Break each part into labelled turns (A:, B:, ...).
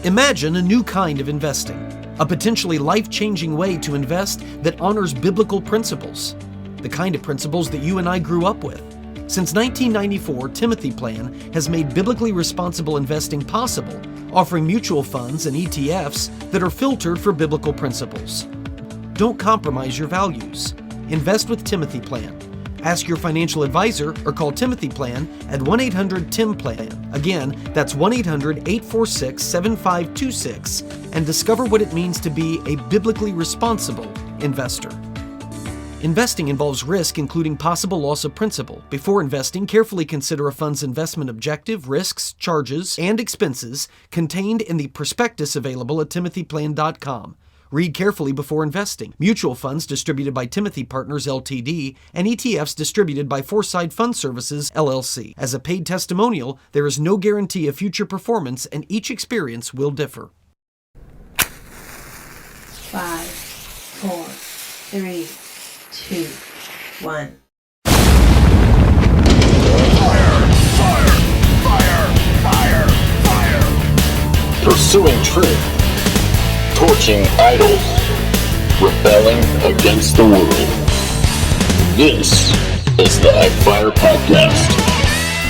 A: Imagine a new kind of investing, a potentially life-changing way to invest that honors biblical principles, the kind of principles that you and I grew up with. Since 1994, Timothy Plan has made biblically responsible investing possible, offering mutual funds and ETFs that are filtered for biblical principles. Don't compromise your values. Invest with Timothy Plan. Ask your financial advisor or call Timothy Plan at 1-800-TIM-PLAN. Again, that's 1-800-846-7526 and discover what it means to be a biblically responsible investor. Investing involves risk, including possible loss of principal. Before investing, carefully consider a fund's investment objective, risks, charges, and expenses contained in the prospectus available at timothyplan.com. Read carefully before investing. Mutual funds distributed by Timothy Partners Ltd. and ETFs distributed by Foreside Fund Services LLC. As a paid testimonial, there is no guarantee of future performance and each experience will differ.
B: 5, 4, 3, 2, 1.
C: Fire! Pursuing truth. Torching idols, rebelling against the world. This is the HECKPHIRE Podcast.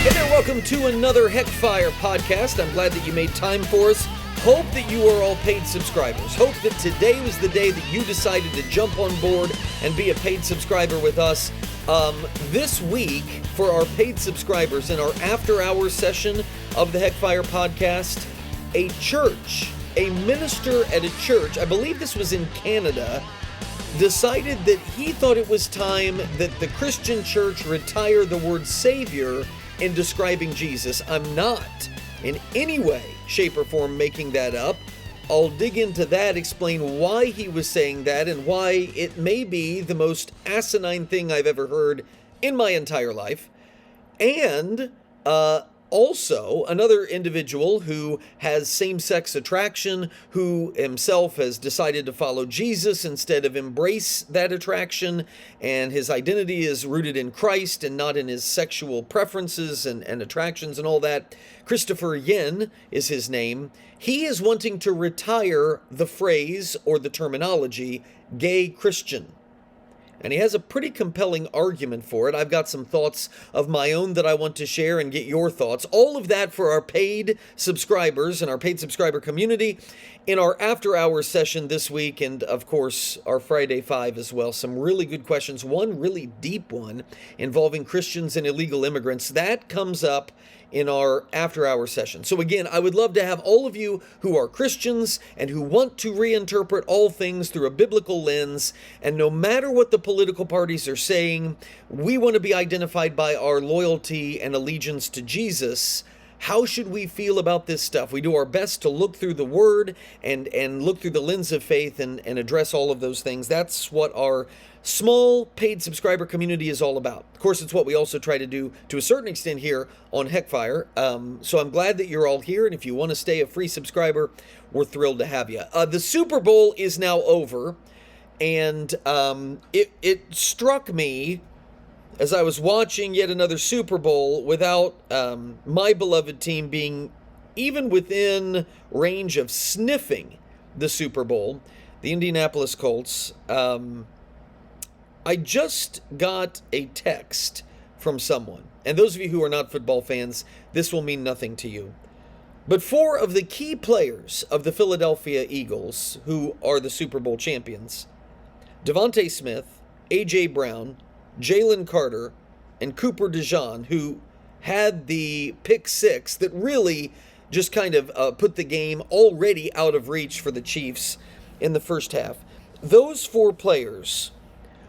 A: Hey there, welcome to another HECKPHIRE Podcast. I'm glad that you made time for us. Hope that you are all paid subscribers. Hope that today was the day that you decided to jump on board and be a paid subscriber with us. This week, for our paid subscribers, in our after-hours session of the HECKPHIRE Podcast, a minister at a church, I believe this was in Canada, decided that he thought it was time that the Christian church retire the word Savior in describing Jesus. I'm not in any way, shape, or form making that up. I'll dig into that, explain why he was saying that, and why it may be the most asinine thing I've ever heard in my entire life. And, also, another individual who has same-sex attraction, who himself has decided to follow Jesus instead of embrace that attraction, and his identity is rooted in Christ and not in his sexual preferences and attractions and all that. Christopher Yen is his name. He is wanting to retire the phrase or the terminology gay Christian. And he has a pretty compelling argument for it. I've got some thoughts of my own that I want to share and get your thoughts. All of that for our paid subscribers and our paid subscriber community in our after-hours session this week, and of course our Friday 5 as well. Some really good questions. One really deep one involving Christians and illegal immigrants. That comes up in our after-hour session. So again, I would love to have all of you who are Christians and who want to reinterpret all things through a biblical lens, and no matter what the political parties are saying, we want to be identified by our loyalty and allegiance to Jesus. How should we feel about this stuff? We do our best to look through the Word and look through the lens of faith and address all of those things. That's what our small paid subscriber community is all about. Of course, it's what we also try to do to a certain extent here on HECKPHIRE. So I'm glad that you're all here, and if you want to stay a free subscriber, we're thrilled to have you. The Super Bowl is now over, and it struck me as I was watching yet another Super Bowl without my beloved team being even within range of sniffing the Super Bowl, the Indianapolis Colts. I just got a text from someone, and those of you who are not football fans, this will mean nothing to you. But 4 of the key players of the Philadelphia Eagles, who are the Super Bowl champions, Devontae Smith, A.J. Brown, Jalen Carter, and Cooper DeJean, who had the pick 6 that really just kind of put the game already out of reach for the Chiefs in the first half. Those 4 players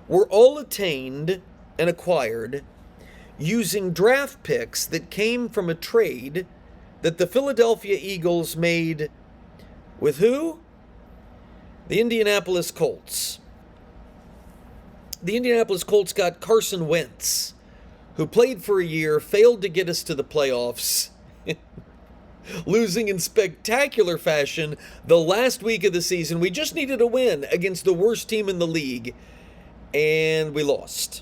A: were all attained and acquired using draft picks that came from a trade that the Philadelphia Eagles made with who? The Indianapolis Colts. The Indianapolis Colts got Carson Wentz, who played for a year, failed to get us to the playoffs, losing in spectacular fashion the last week of the season. We just needed a win against the worst team in the league, and we lost.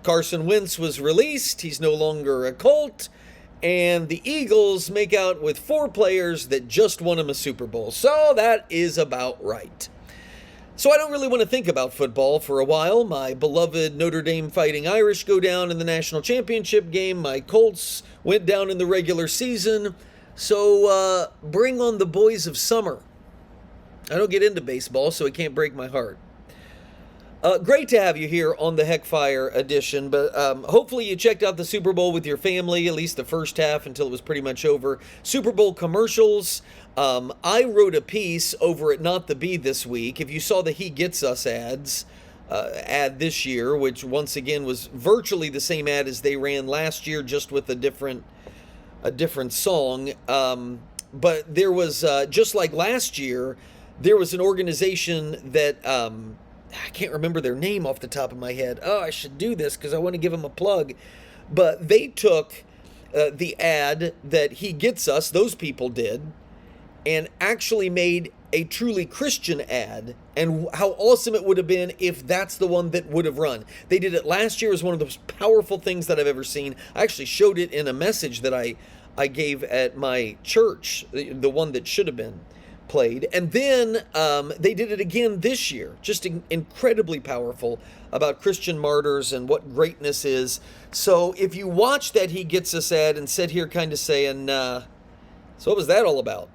A: Carson Wentz was released. He's no longer a Colt, and the Eagles make out with 4 players that just won them a Super Bowl. So that is about right. So I don't really want to think about football for a while. My beloved Notre Dame Fighting Irish go down in the national championship game. My Colts went down in the regular season. So bring on the boys of summer. I don't get into baseball, so it can't break my heart. Great to have you here on the HECKPHIRE edition, but hopefully you checked out the Super Bowl with your family, at least the first half until it was pretty much over. Super Bowl commercials. I wrote a piece over at Not the Bee this week. If you saw the He Gets Us ad this year, which once again was virtually the same ad as they ran last year, just with a different song. But there was, just like last year, there was an organization that... I can't remember their name off the top of my head. Oh, I should do this because I want to give them a plug. But they took the ad that He Gets Us, those people did, and actually made a truly Christian ad, and how awesome it would have been if that's the one that would have run. They did it last year. It was one of the most powerful things that I've ever seen. I actually showed it in a message that I gave at my church, the one that should have been played. And then they did it again this year, just incredibly powerful, about Christian martyrs and what greatness is. So if you watch that He Gets Us ad and sit here kind of saying, so what was that all about?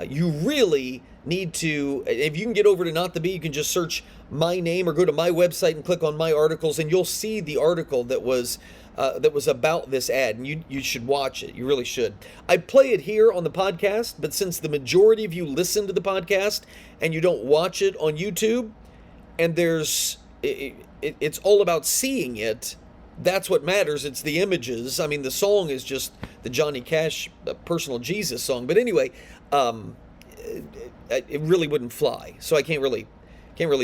A: You really need to, if you can get over to Not the Bee, you can just search my name or go to my website and click on my articles, and you'll see the article that was about this ad, and you should watch it. You really should. I play it here on the podcast, but since the majority of you listen to the podcast and you don't watch it on YouTube, and it's all about seeing it, that's what matters. It's the images. I mean, the song is just the Johnny Cash Personal Jesus song. But anyway, it really wouldn't fly. So I can't really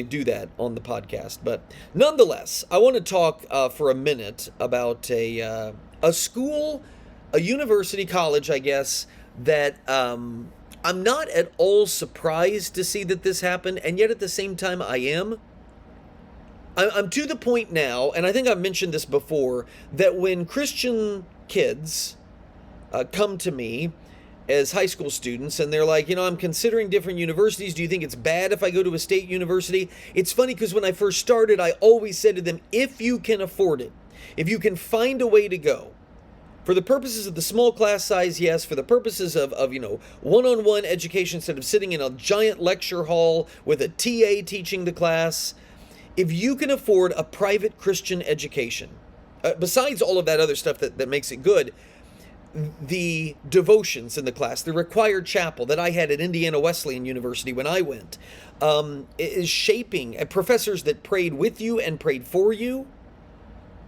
A: do that on the podcast. But nonetheless, I want to talk for a minute about a school, a university, college, I guess, that I'm not at all surprised to see that this happened, and yet at the same time I am. I'm to the point now, and I think I've mentioned this before, that when Christian kids come to me as high school students, and they're like, I'm considering different universities. Do you think it's bad if I go to a state university? It's funny because when I first started, I always said to them, if you can afford it, if you can find a way to go, for the purposes of the small class size, yes, for the purposes of one-on-one education instead of sitting in a giant lecture hall with a TA teaching the class, if you can afford a private Christian education, besides all of that other stuff that makes it good, the devotions in the class, the required chapel that I had at Indiana Wesleyan University when I went, is shaping professors that prayed with you and prayed for you.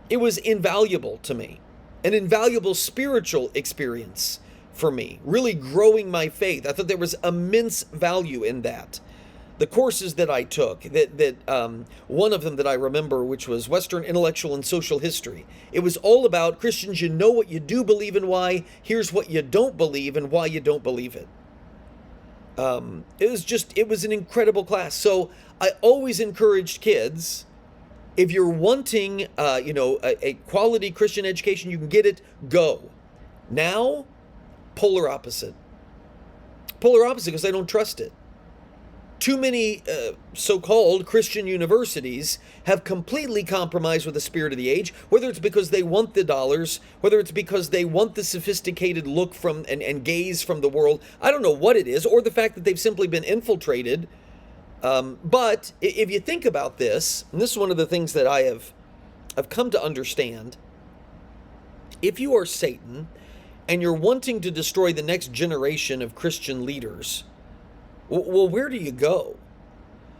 A: It was invaluable to me, an invaluable spiritual experience for me, really growing my faith. I thought there was immense value in that. The courses that I took, one of them that I remember, which was Western Intellectual and Social History. It was all about Christians, you know what you do believe and why. Here's what you don't believe and why you don't believe it. It was an incredible class. So I always encouraged kids, if you're wanting, a quality Christian education, you can get it, go. Now, polar opposite. Polar opposite because I don't trust it. Too many so-called Christian universities have completely compromised with the spirit of the age, whether it's because they want the dollars, whether it's because they want the sophisticated look from and gaze from the world. I don't know what it is, or the fact that they've simply been infiltrated. But if you think about this, and this is one of the things that I've come to understand, if you are Satan and you're wanting to destroy the next generation of Christian leaders, well, where do you go?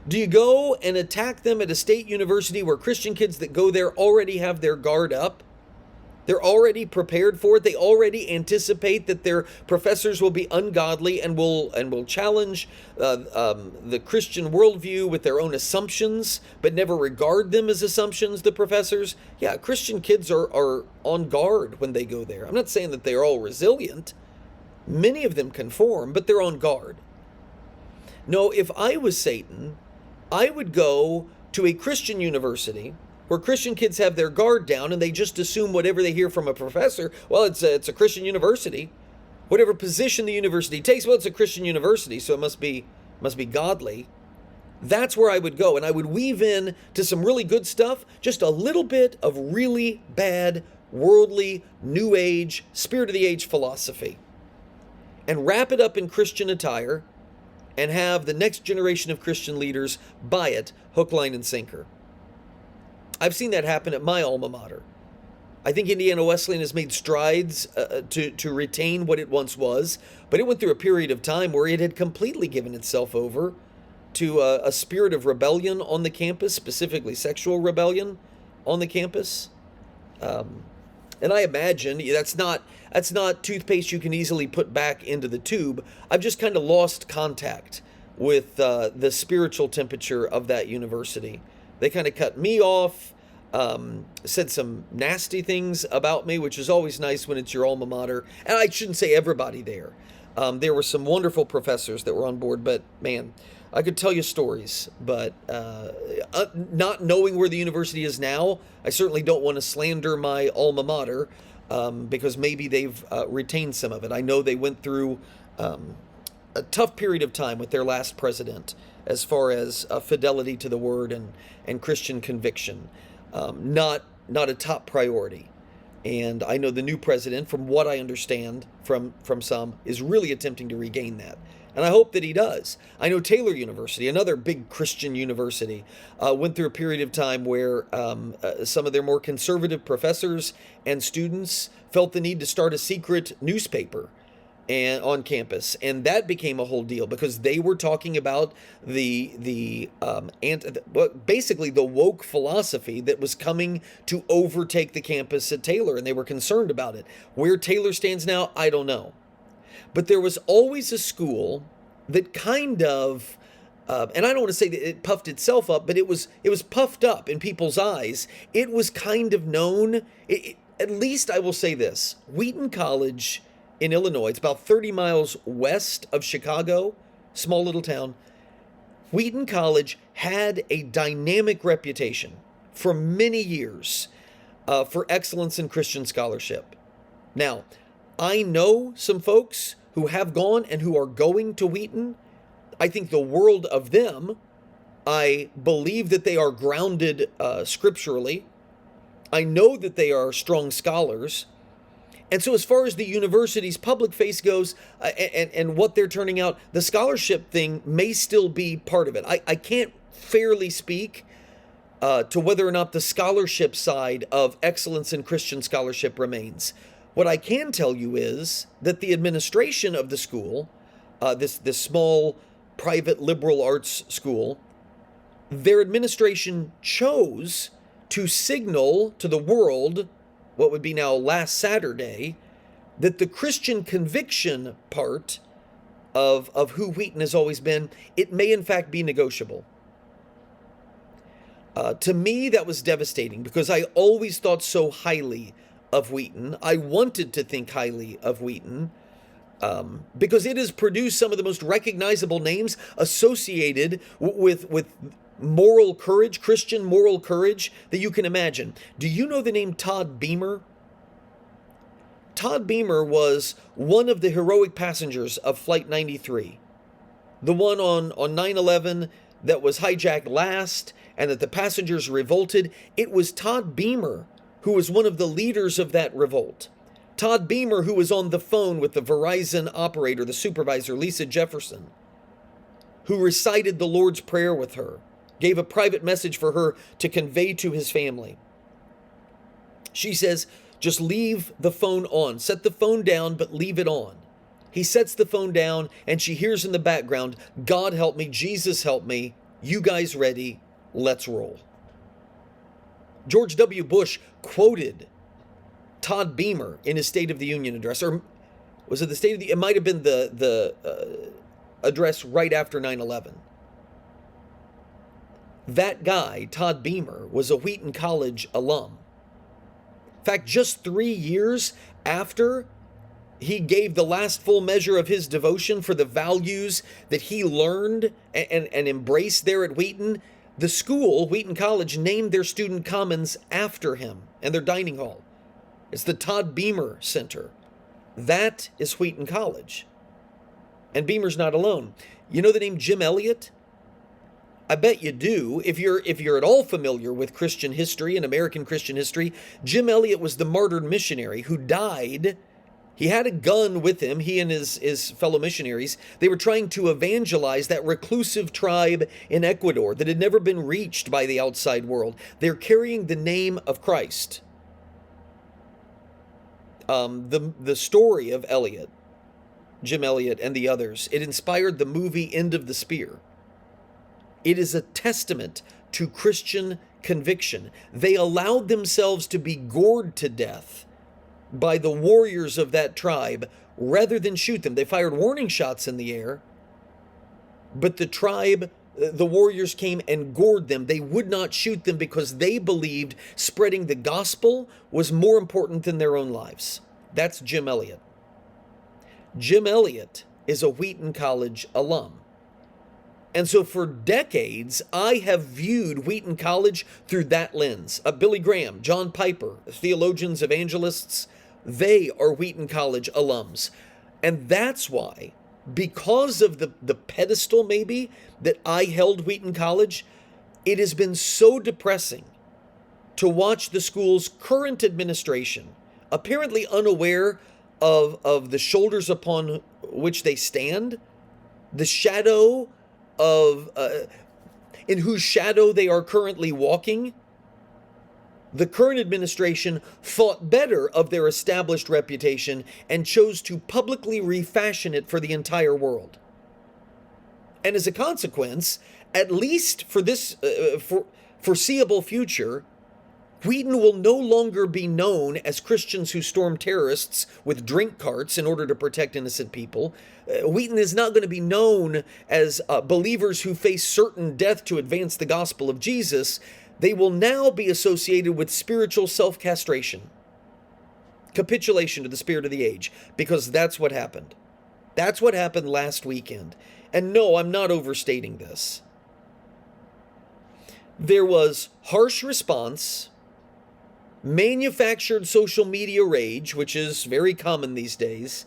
A: Do you go and attack them at a state university where Christian kids that go there already have their guard up? They're already prepared for it. They already anticipate that their professors will be ungodly and will challenge the Christian worldview with their own assumptions, but never regard them as assumptions, the professors. Yeah, Christian kids are on guard when they go there. I'm not saying that they're all resilient. Many of them conform, but they're on guard. No, if I was Satan, I would go to a Christian university where Christian kids have their guard down and they just assume whatever they hear from a professor, well, it's a Christian university. Whatever position the university takes, well, it's a Christian university, so it must be godly. That's where I would go, and I would weave in to some really good stuff, just a little bit of really bad, worldly, new age, spirit of the age philosophy, and wrap it up in Christian attire, and have the next generation of Christian leaders buy it, hook, line, and sinker. I've seen that happen at my alma mater. I think Indiana Wesleyan has made strides to retain what it once was, but it went through a period of time where it had completely given itself over to a spirit of rebellion on the campus, specifically sexual rebellion on the campus. And I imagine that's not toothpaste you can easily put back into the tube. I've just kind of lost contact with the spiritual temperature of that university. They kind of cut me off. Said some nasty things about me, which is always nice when it's your alma mater. And I shouldn't say everybody there. There were some wonderful professors that were on board, but man, I could tell you stories. But not knowing where the university is now, I certainly don't want to slander my alma mater because maybe they've retained some of it. I know they went through a tough period of time with their last president as far as fidelity to the word and Christian conviction. Not a top priority. And I know the new president, from what I understand from some, is really attempting to regain that. And I hope that he does. I know Taylor University, another big Christian university, went through a period of time where some of their more conservative professors and students felt the need to start a secret newspaper on campus, and that became a whole deal because they were talking about basically the woke philosophy that was coming to overtake the campus at Taylor, and they were concerned about it. Where Taylor stands now, I don't know, but there was always a school that kind of, and I don't want to say that it puffed itself up, but it was puffed up in people's eyes. It was kind of known. At least I will say this: Wheaton College in Illinois, it's about 30 miles west of Chicago, small little town. Wheaton College had a dynamic reputation for many years for excellence in Christian scholarship. Now, I know some folks who have gone and who are going to Wheaton. I think the world of them. I believe that they are grounded scripturally. I know that they are strong scholars. And so as far as the university's public face goes and what they're turning out, the scholarship thing may still be part of it. I can't fairly speak to whether or not the scholarship side of excellence in Christian scholarship remains. What I can tell you is that the administration of the school, this small private liberal arts school, their administration chose to signal to the world, what would be now last Saturday, that the Christian conviction part of who Wheaton has always been, it may in fact be negotiable. To me, that was devastating because I always thought so highly of Wheaton. I wanted to think highly of Wheaton because it has produced some of the most recognizable names associated with moral courage, Christian moral courage that you can imagine. Do you know the name Todd Beamer? Todd Beamer was one of the heroic passengers of Flight 93. The one on 9/11 that was hijacked last and that the passengers revolted. It was Todd Beamer who was one of the leaders of that revolt. Todd Beamer, who was on the phone with the Verizon operator, the supervisor, Lisa Jefferson, who recited the Lord's Prayer with her, gave a private message for her to convey to his family. She says, just leave the phone on. Set the phone down, but leave it on. He sets the phone down, and she hears in the background, God help me, Jesus help me, you guys ready, let's roll. George W. Bush quoted Todd Beamer in his State of the Union address, or was it the State of the, it might have been the address right after 9/11. That guy, Todd Beamer, was a Wheaton College alum. In fact, just 3 years after he gave the last full measure of his devotion for the values that he learned and embraced there at Wheaton, The school, Wheaton College, named their student commons after him and their dining hall. It's the Todd Beamer Center. That is Wheaton College. And Beamer's not alone. You know the name Jim Elliot? I bet you do. If you're at all familiar with Christian history and American Christian history, Jim Elliot was the martyred missionary who died. He had a gun with him, he and his fellow missionaries. They were trying to evangelize that reclusive tribe in Ecuador that had never been reached by the outside world. They're carrying the name of Christ. The story of Elliot, Jim Elliot and the others, it inspired the movie End of the Spear. It is a testament to Christian conviction. They allowed themselves to be gored to death by the warriors of that tribe rather than shoot them. They fired warning shots in the air, but the warriors came and gored them. They would not shoot them because they believed spreading the gospel was more important than their own lives. That's Jim Elliot. Jim Elliot is a Wheaton College alum. And so for decades, I have viewed Wheaton College through that lens. Billy Graham, John Piper, theologians, evangelists, they are Wheaton College alums. And that's why, because of the pedestal maybe that I held Wheaton College, it has been so depressing to watch the school's current administration, apparently unaware of the shoulders upon which they stand, the shadow of in whose shadow they are currently walking. The current administration thought better of their established reputation and chose to publicly refashion it for the entire world. And as a consequence, at least for this foreseeable future, Wheaton will no longer be known as Christians who storm terrorists with drink carts in order to protect innocent people. Wheaton is not going to be known as believers who face certain death to advance the gospel of Jesus. They will now be associated with spiritual self-castration, capitulation to the spirit of the age, because that's what happened. That's what happened last weekend. And no, I'm not overstating this. There was harsh response, manufactured social media rage, which is very common these days.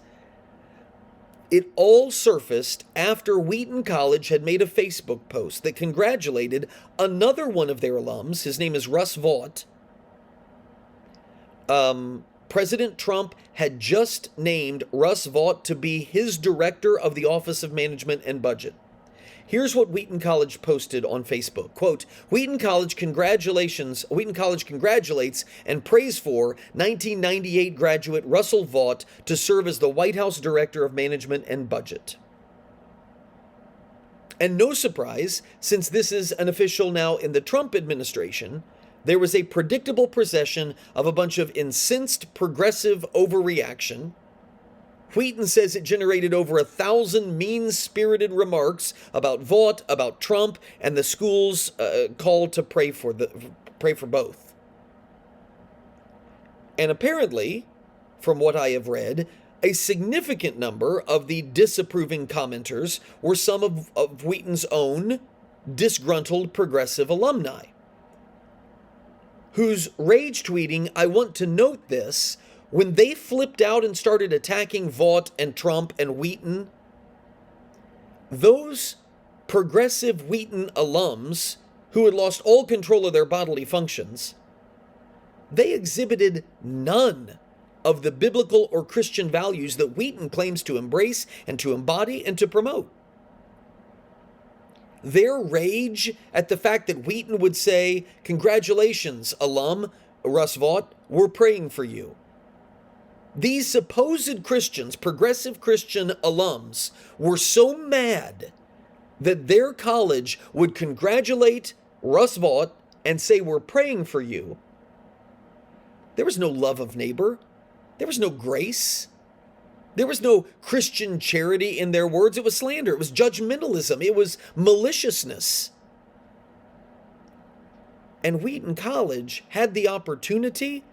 A: It all surfaced after Wheaton College had made a Facebook post that congratulated another one of their alums. His name is Russ Vaught. President Trump had just named Russ Vaught to be his director of the Office of Management and Budget. Here's what Wheaton College posted on Facebook. Quote, Wheaton College congratulates and prays for 1998 graduate Russell Vaught to serve as the White House Director of Management and Budget. And no surprise, since this is an official now in the Trump administration, there was a predictable procession of a bunch of incensed progressive overreaction. Wheaton says it generated over 1,000 mean-spirited remarks about Vaught, about Trump, and the school's call to pray for both. And apparently, from what I have read, a significant number of the disapproving commenters were some of Wheaton's own disgruntled progressive alumni, whose rage tweeting, I want to note this, when they flipped out and started attacking Vaught and Trump and Wheaton, those progressive Wheaton alums who had lost all control of their bodily functions, they exhibited none of the biblical or Christian values that Wheaton claims to embrace and to embody and to promote. Their rage at the fact that Wheaton would say, congratulations, alum Russ Vaught, we're praying for you. These supposed Christians, progressive Christian alums, were so mad that their college would congratulate Russ Vaught and say, we're praying for you. There was no love of neighbor. There was no grace. There was no Christian charity in their words. It was slander. It was judgmentalism. It was maliciousness. And Wheaton College had the opportunity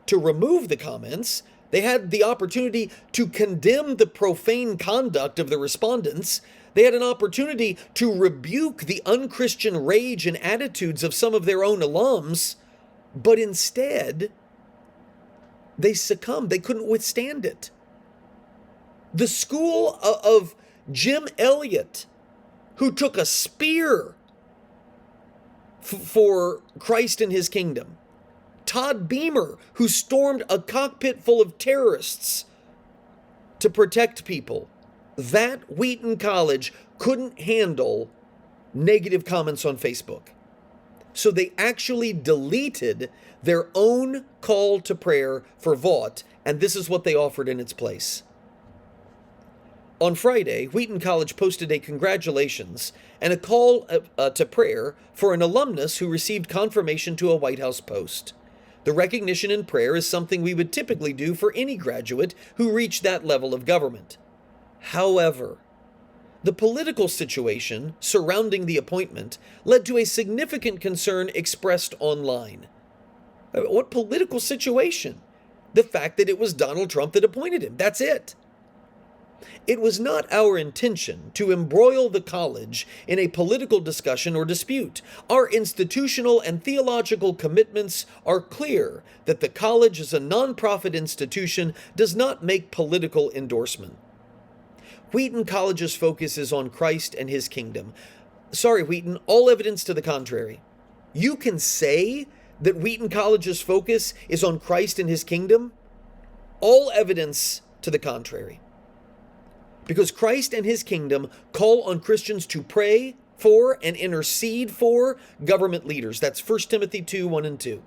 A: to remove the comments, They had the opportunity to condemn the profane conduct of the respondents. They had an opportunity to rebuke the unchristian rage and attitudes of some of their own alums, but instead, they succumbed. They couldn't withstand it. The school of Jim Elliot, who took a spear for Christ and his kingdom. Todd Beamer, who stormed a cockpit full of terrorists to protect people. That Wheaton College couldn't handle negative comments on Facebook. So they actually deleted their own call to prayer for Vaught, and this is what they offered in its place. On Friday, Wheaton College posted a congratulations and a call to prayer for an alumnus who received confirmation to a White House post. The recognition and prayer is something we would typically do for any graduate who reached that level of government. However, the political situation surrounding the appointment led to a significant concern expressed online. What political situation? The fact that it was Donald Trump that appointed him. That's it. It was not our intention to embroil the college in a political discussion or dispute. Our institutional and theological commitments are clear that the college as a nonprofit institution does not make political endorsement. Wheaton College's focus is on Christ and his kingdom. Sorry, Wheaton, all evidence to the contrary. You can say that Wheaton College's focus is on Christ and his kingdom? All evidence to the contrary. Because Christ and his kingdom call on Christians to pray for and intercede for government leaders. That's 1 Timothy 2, 1 and 2.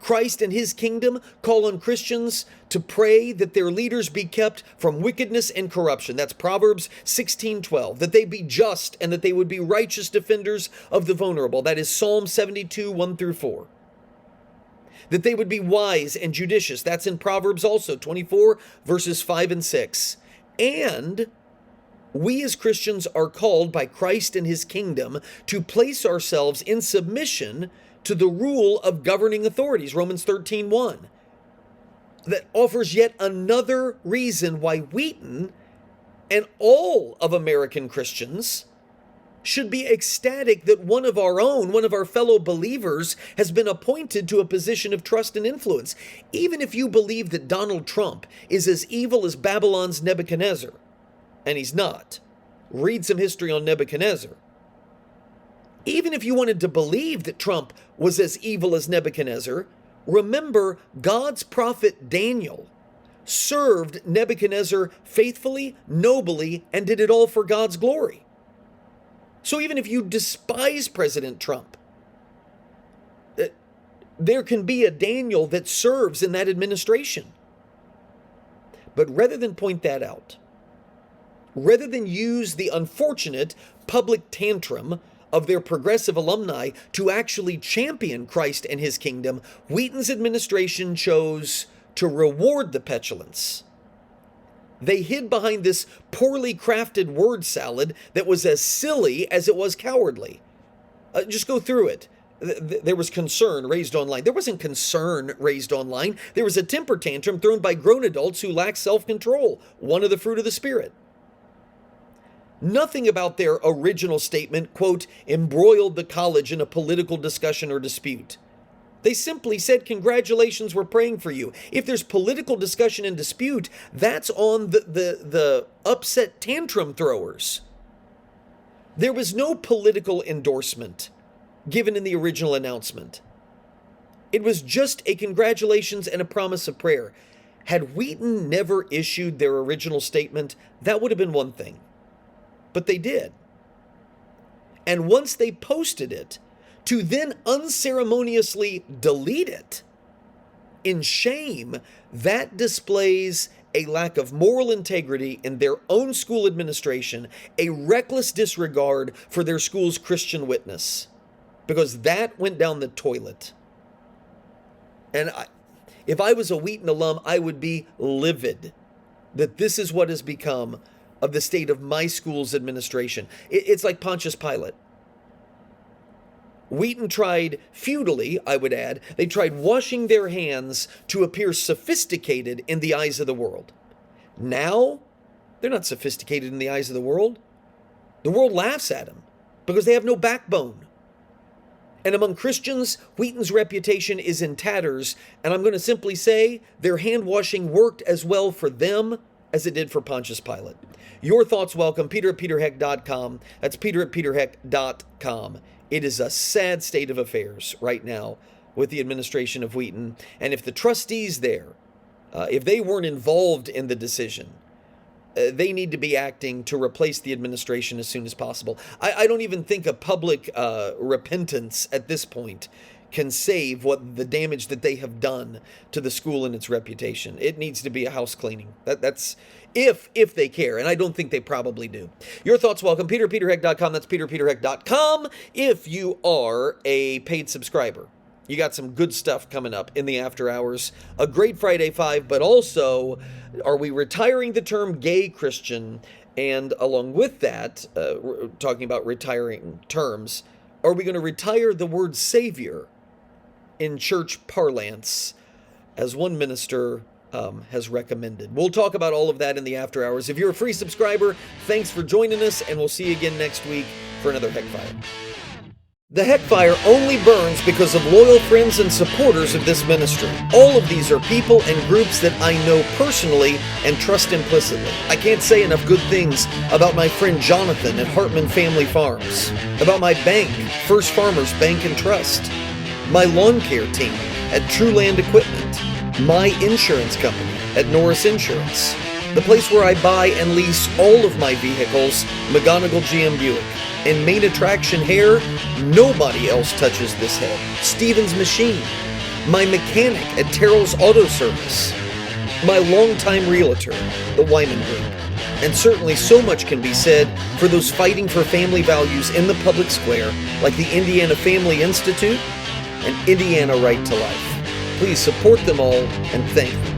A: Christ and his kingdom call on Christians to pray that their leaders be kept from wickedness and corruption. That's Proverbs 16:12. That they be just and that they would be righteous defenders of the vulnerable. That is Psalm 72, 1 through 4. That they would be wise and judicious. That's in Proverbs also 24, verses 5 and 6. And we as Christians are called by Christ and his kingdom to place ourselves in submission to the rule of governing authorities, Romans 13:1. That offers yet another reason why Wheaton and all of American Christians should be ecstatic that one of our fellow believers has been appointed to a position of trust and influence. Even if you believe that Donald Trump is as evil as Babylon's Nebuchadnezzar, and he's not. Read some history on Nebuchadnezzar. Even if you wanted to believe that Trump was as evil as Nebuchadnezzar, remember God's prophet Daniel served Nebuchadnezzar faithfully, nobly, and did it all for God's glory. So even if you despise President Trump, there can be a Daniel that serves in that administration. But rather than point that out, rather than use the unfortunate public tantrum of their progressive alumni to actually champion Christ and his kingdom, Wheaton's administration chose to reward the petulance. They hid behind this poorly crafted word salad that was as silly as it was cowardly. Just go through it. There was concern raised online. There wasn't concern raised online. There was a temper tantrum thrown by grown adults who lack self-control, one of the fruit of the Spirit. Nothing about their original statement, quote, embroiled the college in a political discussion or dispute. They simply said, congratulations, we're praying for you. If there's political discussion and dispute, that's on the upset tantrum throwers. There was no political endorsement given in the original announcement. It was just a congratulations and a promise of prayer. Had Wheaton never issued their original statement, that would have been one thing. But they did. And once they posted it, to then unceremoniously delete it in shame, that displays a lack of moral integrity in their own school administration, a reckless disregard for their school's Christian witness, because that went down the toilet. And if I was a Wheaton alum, I would be livid that this is what has become of the state of my school's administration. It's like Pontius Pilate. Wheaton tried futilely, I would add, they tried washing their hands to appear sophisticated in the eyes of the world. Now, they're not sophisticated in the eyes of the world. The world laughs at them because they have no backbone. And among Christians, Wheaton's reputation is in tatters, and I'm going to simply say their hand-washing worked as well for them as it did for Pontius Pilate. Your thoughts welcome, peter@peterheck.com. That's peter@peterheck.com. It is a sad state of affairs right now with the administration of Wheaton. And if the trustees there, if they weren't involved in the decision, they need to be acting to replace the administration as soon as possible. I don't even think a public repentance at this point can save what the damage that they have done to the school and its reputation. It needs to be a house cleaning. That's if they care, and I don't think they probably do. Your thoughts welcome, peter@peterheck.com. That's peter@peterheck.com. If you are a paid subscriber, you got some good stuff coming up in the after hours. A great Friday 5, but also, are we retiring the term gay Christian? And along with that, talking about retiring terms, are we going to retire the word Savior in church parlance, as one minister has recommended? We'll talk about all of that in the after hours. If you're a free subscriber, thanks for joining us, and we'll see you again next week for another HECKPHIRE. The HECKPHIRE only burns because of loyal friends and supporters of this ministry. All of these are people and groups that I know personally and trust implicitly. I can't say enough good things about my friend Jonathan at Hartman Family Farms, about my bank, First Farmers Bank and Trust, my lawn care team at True Land Equipment, my insurance company at Norris Insurance, the place where I buy and lease all of my vehicles, McGonigal GM Buick, and main attraction hair, nobody else touches this head, Stevens Machine, my mechanic at Terrell's Auto Service, my longtime realtor, the Wyman Group, and certainly so much can be said for those fighting for family values in the public square, like the Indiana Family Institute and Indiana Right to Life. Please support them all and thank them.